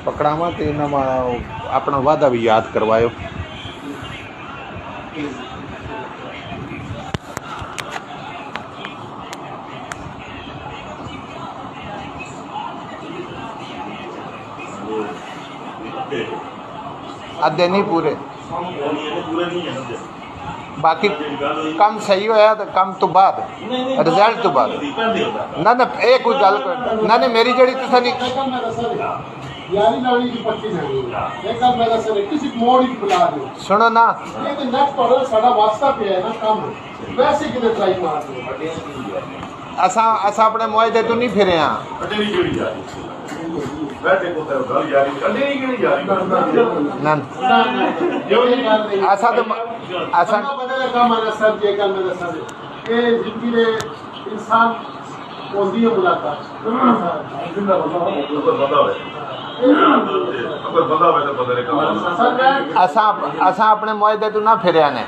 पकड़ावा तो इन्होंने अपना वादा भी याद करवायो। अद्धे नहीं पूरे, बाकी कम सही होया तो कम तो बाद रिजल्ट तो बाद ना ना ये कोई गल ना ना मेरी जड़ी तो सारी सुनो ना असा अपने मुआदे तो नहीं फिरे हाँ ऐसा तो ऐसा असा अपने मुआदे तो ना फिर ने